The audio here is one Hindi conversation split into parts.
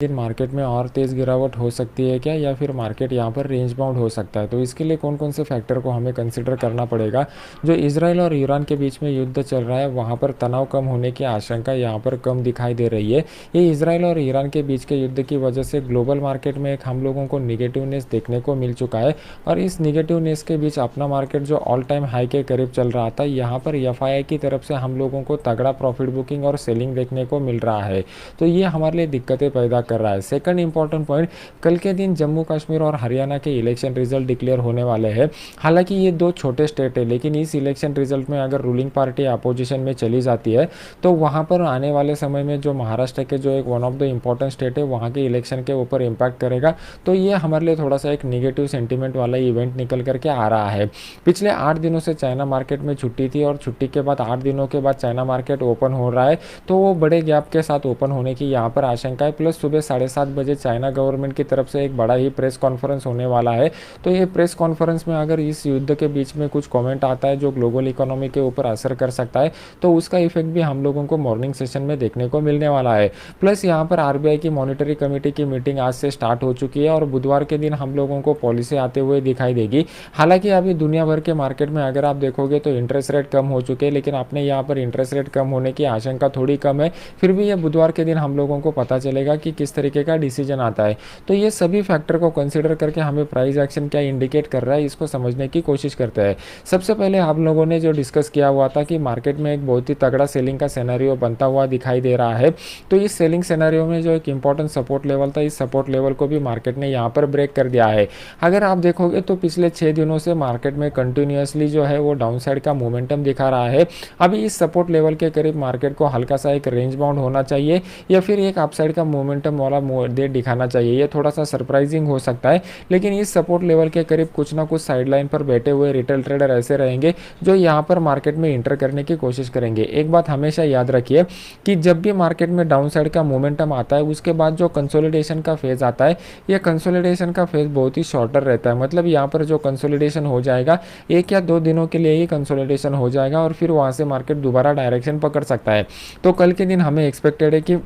दिन मार्केट में और तेज़ गिरावट हो सकती है क्या, या फिर मार्केट यहाँ पर रेंज बाउंड हो सकता है? तो इसके लिए कौन कौन से फैक्टर को हमें कंसिडर करना पड़ेगा? जो इजराइल और ईरान के बीच में युद्ध चल रहा है, वहाँ पर तनाव कम होने की आशंका यहाँ पर कम दिखाई दे रही है। ये इजराइल और ईरान के बीच के युद्ध की वजह से ग्लोबल मार्केट में एक हम लोगों को निगेटिवनेस देखने को मिल चुका है, और इस निगेटिवनेस के बीच अपना मार्केट जो ऑल टाइम हाई के करीब चल रहा था, यहाँ पर एफआईआई की तरफ से हम लोगों को तगड़ा प्रॉफिट बुकिंग और सेलिंग देखने को मिल रहा है। तो ये हमारे लिए दिक्कतें पैदा कर रहा है। सेकंड इंपॉर्टेंट पॉइंट, कल के दिन जम्मू कश्मीर और हरियाणा के इलेक्शन रिजल्ट डिक्लेयर होने वाले हैं। हालांकि ये दो छोटे स्टेट है, लेकिन इस इलेक्शन रिजल्ट में अगर रूलिंग पार्टी अपोजिशन में चली जाती है तो वहाँ पर आने वाले समय में जो महाराष्ट्र के जो एक one of the important state है, वहाँ के इलेक्शन के ऊपर इम्पैक्ट करेगा। तो ये हमारे लिए थोड़ा सा एक निगेटिव सेंटीमेंट वाला इवेंट निकल करके आ रहा है। पिछले 8 दिनों से चाइना मार्केट में छुट्टी थी, और छुट्टी के बाद 8 दिनों के बाद चाइना मार्केट ओपन हो रहा है, तो वो बड़े गैप के साथ ओपन होने की यहाँ पर आशंका है। प्लस सुबह 7:30 बजे चाइना गवर्नमेंट की तरफ से एक बड़ा ही प्रेस कॉन्फ्रेंस होने वाला है। तो ये प्रेस कॉन्फ्रेंस में अगर इस युद्ध के बीच में कुछ कमेंट आता है जो ग्लोबल इकोनॉमी के ऊपर असर कर सकता है, तो उसका इफेक्ट भी हम लोगों को मॉर्निंग सेशन में देखने को मिलने वाला है। प्लस यहाँ पर आरबीआई की मॉनिटरी कमेटी की मीटिंग आज से स्टार्ट हो चुकी है, और बुधवार के दिन हम लोगों को पॉलिसी आते हुए दिखाई देगी। हालांकि अभी दुनिया भर के मार्केट में अगर आप देखोगे तो इंटरेस्ट रेट कम हो चुके हैं, लेकिन अपने यहाँ पर इंटरेस्ट रेट कम होने की आशंका थोड़ी कम है। फिर भी ये बुधवार के दिन हम लोगों को पता चलेगा कि किस तरीके का डिसीजन आता है। तो ये सभी फैक्टर को कंसीडर करके हमें प्राइस एक्शन क्या इंडिकेट कर रहा है, इसको समझने की कोशिश करते हैं। सबसे पहले आप लोगों ने जो डिस्कस किया हुआ था कि मार्केट में एक बहुत ही तगड़ा सेलिंग का सिनेरियो बनता हुआ दिखाई दे रहा है, तो इस सेलिंग सिनेरियो में जो एक इंपॉर्टेंट सपोर्ट लेवल था, इस सपोर्ट लेवल को भी मार्केट ने यहाँ पर ब्रेक कर दिया है। अगर आप देखोगे तो पिछले 6 दिनों से मार्केट में कंटिन्यूसली जो है वो डाउन साइड का मोमेंटम दिखा रहा है। अभी इस सपोर्ट लेवल के करीब मार्केट को हल्का सा एक रेंज बाउंड होना चाहिए, या फिर एक अपसाइड का मोमेंटम वाला डेट दिखाना चाहिए। ये थोड़ा सा सरप्राइजिंग हो सकता है, लेकिन इस सपोर्ट लेवल के करीब कुछ ना कुछ साइडलाइन पर बैठे हुए रिटेल ट्रेडर ऐसे रहेंगे जो यहाँ पर मार्केट में इंटर करने की कोशिश करेंगे। एक बात हमेशा याद रखिए कि जब भी मार्केट में डाउन साइड का मोमेंटम आता है, उसके बाद जो कंसोलिडेशन का फेज आता है, ये कंसोलिडेशन का फेज बहुत ही शॉर्टर रहता है। मतलब यहाँ पर जो कंसोलिडेशन हो जाएगा, 1 या 2 दिनों के लिए ही कंसोलिडेशन हो जाएगा, और फिर वहाँ से मार्केट दोबारा डायरेक्शन पकड़ सकता है। तो कल के दिन हमें एक्सपेक्टेड है कि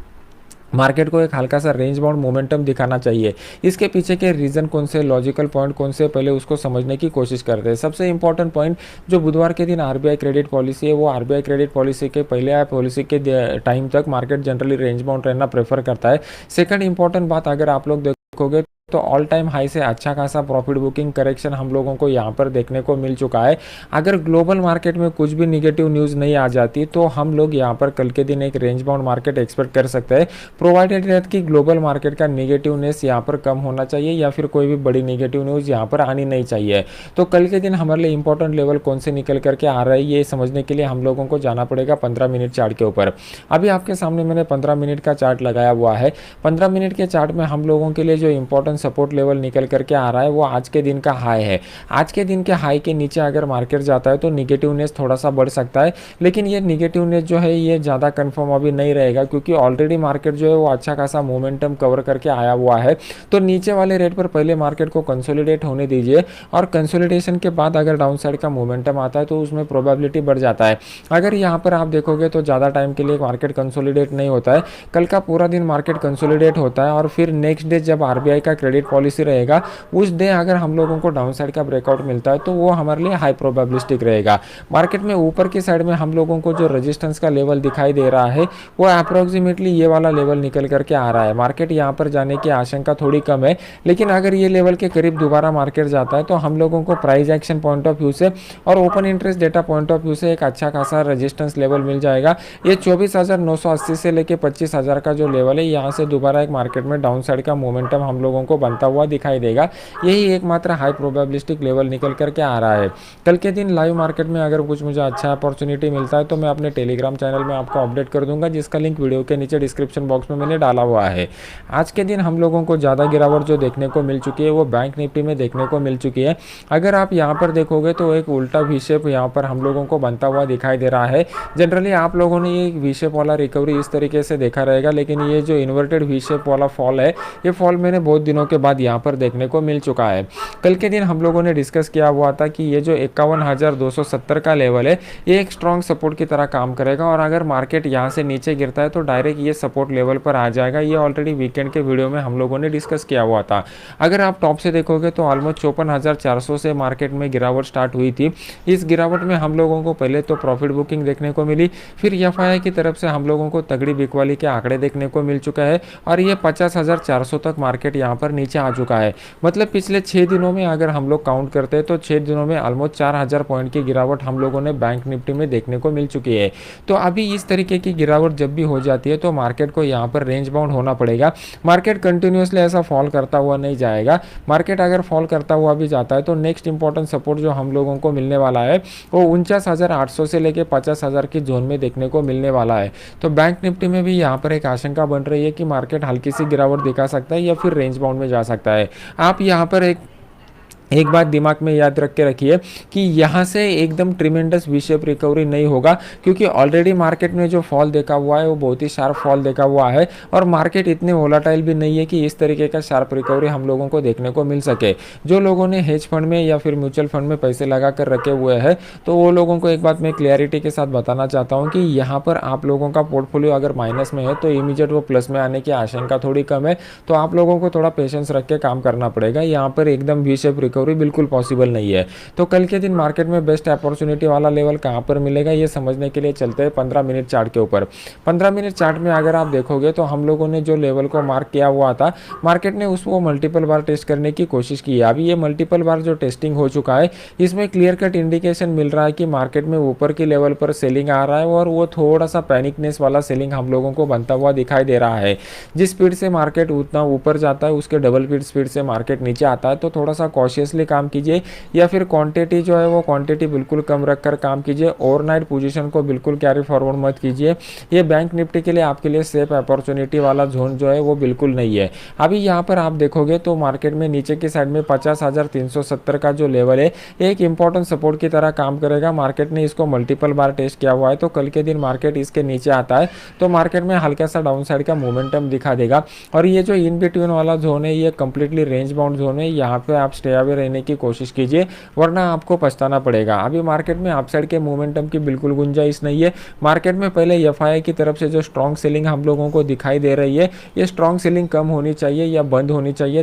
मार्केट को एक हल्का सा रेंज बाउंड मोमेंटम दिखाना चाहिए। इसके पीछे के रीजन कौन से, लॉजिकल पॉइंट कौन से, पहले उसको समझने की कोशिश करते हैं। सबसे इंपॉर्टेंट पॉइंट, जो बुधवार के दिन आरबीआई क्रेडिट पॉलिसी है, वो आरबीआई क्रेडिट पॉलिसी के पहले पॉलिसी के टाइम तक मार्केट जनरली रेंज बाउंड रहना प्रेफर करता है। सेकंड इंपॉर्टेंट बात, अगर आप लोग देखोगे तो ऑल टाइम हाई से अच्छा खासा प्रॉफिट बुकिंग करेक्शन हम लोगों को यहाँ पर देखने को मिल चुका है। अगर ग्लोबल मार्केट में कुछ भी निगेटिव न्यूज़ नहीं आ जाती, तो हम लोग यहाँ पर कल के दिन एक रेंज बाउंड मार्केट एक्सपेक्ट कर सकते हैं, प्रोवाइडेड दैट कि ग्लोबल मार्केट का निगेटिवनेस यहाँ पर कम होना चाहिए, या फिर कोई भी बड़ी निगेटिव न्यूज़ यहाँ पर आनी नहीं चाहिए। तो कल के दिन हमारे लिए इंपॉर्टेंट लेवल कौन से निकल करके आ रहा है, ये समझने के लिए हम लोगों को जाना पड़ेगा 15 मिनट चार्ट के ऊपर। अभी आपके सामने मैंने 15 मिनट का चार्ट लगाया हुआ है। 15 मिनट के चार्ट में हम लोगों के लिए जो इंपॉर्टेंट सपोर्ट लेवल निकल करके आ रहा है, वो आज के दिन का हाई है। आज के दिन के हाई के नीचे अगर मार्केट जाता है तो निगेटिवनेस थोड़ा सा बढ़ सकता है, लेकिन ये निगेटिवनेस जो है ये ज़्यादा कंफर्म अभी नहीं रहेगा, क्योंकि ऑलरेडी मार्केट जो है वो अच्छा खासा मोमेंटम कवर करके आया हुआ है। तो नीचे वाले रेट पर पहले मार्केट को कंसोलिडेट होने दीजिए, और कंसोलिडेशन के बाद अगर डाउन साइड का मोमेंटम आता है तो उसमें प्रोबेबिलिटी बढ़ जाता है। अगर यहाँ पर आप देखोगे तो ज़्यादा टाइम के लिए मार्केट कंसोलिडेट नहीं होता है, कल का पूरा दिन मार्केट कंसोलिडेट होता है, और फिर नेक्स्ट डे जब आरबीआई का क्रेडिट पॉलिसी रहेगा, उस डे अगर हम लोगों को डाउन साइड का ब्रेकआउट मिलता है तो वो हमारे लिए हाई प्रोबेबिलिस्टिक रहेगा। मार्केट में ऊपर की साइड में हम लोगों को जो रेजिस्टेंस का लेवल दिखाई दे रहा है, वो अप्रोक्सीमेटली ये वाला लेवल निकल करके आ रहा है। मार्केट यहाँ पर जाने की आशंका थोड़ी कम है, लेकिन अगर ये लेवल के करीब दोबारा मार्केट जाता है तो हम लोगों को price action point of view से और open interest data point of view से एक अच्छा खासा रेजिस्टेंस लेवल मिल जाएगा। ये 24,980 से लेके 25,000 का जो लेवल है, यहाँ से दोबारा एक मार्केट में डाउन साइड का मोमेंटम हम लोगों को बनता हुआ दिखाई देगा। यही एकमात्र हाई प्रोबेबिलिस्टिक लेवल निकल करके आ रहा है। कल के दिन लाइव मार्केट में अगर कुछ मुझे अच्छा अपॉर्चुनिटी मिलता है तो मैं अपने टेलीग्राम चैनल में आपको अपडेट कर दूंगा, जिसका लिंक वीडियो के नीचे डिस्क्रिप्शन बॉक्स में मैंने डाला हुआ है। आज के दिन हम लोगों को ज़्यादा गिरावट जो देखने को मिल चुकी है वो बैंक निफ्टी में देखने को मिल चुकी है। अगर आप यहाँ पर देखोगे तो एक उल्टा वी शेप यहाँ पर हम लोगों को बनता हुआ दिखाई दे रहा है। जनरली आप लोगों ने ये वी शेप वाला रिकवरी इस तरीके से देखा रहेगा, लेकिन ये जो इन्वर्टेड वी शेप वाला फॉल है, ये फॉल मैंने बहुत दिनों दिनों के बाद यहाँ पर देखने को मिल चुका है। कल के दिन हम लोगों ने डिस्कस किया हुआ था कि ये जो 51,270 का लेवल है ये एक स्ट्रॉन्ग सपोर्ट की तरह काम करेगा, और अगर मार्केट यहाँ से नीचे गिरता है तो डायरेक्ट ये सपोर्ट लेवल पर आ जाएगा। ये ऑलरेडी वीकेंड के वीडियो में हम लोगों ने डिस्कस किया हुआ था। अगर आप टॉप से देखोगे तो ऑलमोस्ट 54,400 से मार्केट में गिरावट स्टार्ट हुई थी। इस गिरावट में हम लोगों को पहले तो प्रॉफिट बुकिंग देखने को मिली, फिर एफआई की तरफ से हम लोगों को तगड़ी बिकवाली के आंकड़े देखने को मिल चुका है, और ये 50,400 तक मार्केट यहाँ पर नीचे आ चुका है। मतलब पिछले 6 दिनों में अगर हम लोग काउंट करते हैं तो 6 दिनों में ऑलमोस्ट 4,000 पॉइंट की गिरावट हम लोगों ने बैंक निफ्टी में देखने को मिल चुकी है। तो अभी इस तरीके की गिरावट जब भी हो जाती है तो मार्केट को यहाँ पर रेंज बाउंड होना पड़ेगा। मार्केट कंटिन्यूसली ऐसा फॉल करता हुआ नहीं जाएगा। मार्केट अगर फॉल करता हुआ भी जाता है तो नेक्स्ट इंपॉर्टेंट सपोर्ट जो हम लोगों को मिलने वाला है वो 49,800 से लेके 50,000 की जोन में देखने को मिलने वाला है। तो बैंक निफ्टी में भी यहाँ पर एक आशंका बन रही है कि मार्केट हल्की सी गिरावट दिखा सकता है या फिर रेंज बाउंड में जा सकता है। आप यहाँ पर एक बात दिमाग में याद रख के रखिए कि यहाँ से एकदम ट्रिमेंडस वी शेप रिकवरी नहीं होगा, क्योंकि ऑलरेडी मार्केट में जो फॉल देखा हुआ है वो बहुत ही शार्प फॉल देखा हुआ है, और मार्केट इतने वोलाटाइल भी नहीं है कि इस तरीके का शार्प रिकवरी हम लोगों को देखने को मिल सके। जो लोगों ने हेज फंड में या फिर म्यूचुअल फंड में पैसे लगा कर रखे हुए हैं तो वो लोगों को एक बात मैं क्लियरिटी के साथ बताना चाहता हूँ कि यहाँ पर आप लोगों का पोर्टफोलियो अगर माइनस में है तो इमीडिएट वो प्लस में आने की आशंका थोड़ी कम है। तो आप लोगों को थोड़ा पेशेंस रख के काम करना पड़ेगा। यहाँ पर एकदम वी शेप रिकवरी बिल्कुल पॉसिबल नहीं है। तो कल के दिन मार्केट में बेस्ट अपॉर्चुनिटी वाला लेवल कहां पर मिलेगा ये समझने के लिए चलते हैं 15 मिनट चार्ट के ऊपर। 15 मिनट चार्ट में अगर आप देखोगे तो हम लोगों ने जो लेवल को मार्क किया हुआ था मार्केट ने उसको मल्टीपल बार टेस्ट करने की कोशिश की है। अभी ये मल्टीपल बार जो टेस्टिंग हो चुका है इसमें क्लियर कट इंडिकेशन मिल रहा है कि मार्केट में ऊपर की लेवल पर सेलिंग आ रहा है, और वो थोड़ा सा पैनिकनेस वाला सेलिंग हम लोगों को बनता हुआ दिखाई दे रहा है। जिस स्पीड से मार्केट उतना ऊपर जाता है उसके डबल स्पीड से मार्केट नीचे आता है। तो थोड़ा सा कॉशियसली काम कीजिए, या फिर क्वांटिटी जो है वो क्वांटिटी बिल्कुल कम रखकर काम कीजिए। ओवरनाइट पोजीशन को बिल्कुल कैरी फॉरवर्ड मत कीजिए। ये बैंक निफ्टी के लिए आपके लिए सेफ अपॉर्चुनिटी वाला जोन जो है वो बिल्कुल नहीं है। अभी यहाँ पर आप देखोगे तो मार्केट में नीचे की साइड में 50,370 का जो लेवल है एक इंपॉर्टेंट सपोर्ट की तरह काम करेगा। मार्केट ने इसको मल्टीपल बार टेस्ट किया हुआ है, तो कल के दिन मार्केट इसके नीचे आता है तो मार्केट में हल्का सा डाउन साइड का मोमेंटम दिखा देगा। और ये जो इन बिटवीन वाला जोन है ये कंप्लीटली रेंज बाउंड जोन है। यहाँ पे आप स्टे अवे रहने की कोशिश कीजिए, वरना आपको पछताना पड़ेगा। अभी मार्केट में अपसाइड के मोमेंटम की बिल्कुल गुंजाइश नहीं है। मार्केट में पहले एफआई की तरफ से जो स्ट्रॉन्ग सेलिंग हम लोगों को दिखाई दे रही है ये स्ट्रॉन्ग सेलिंग कम होनी चाहिए या बंद होनी चाहिए।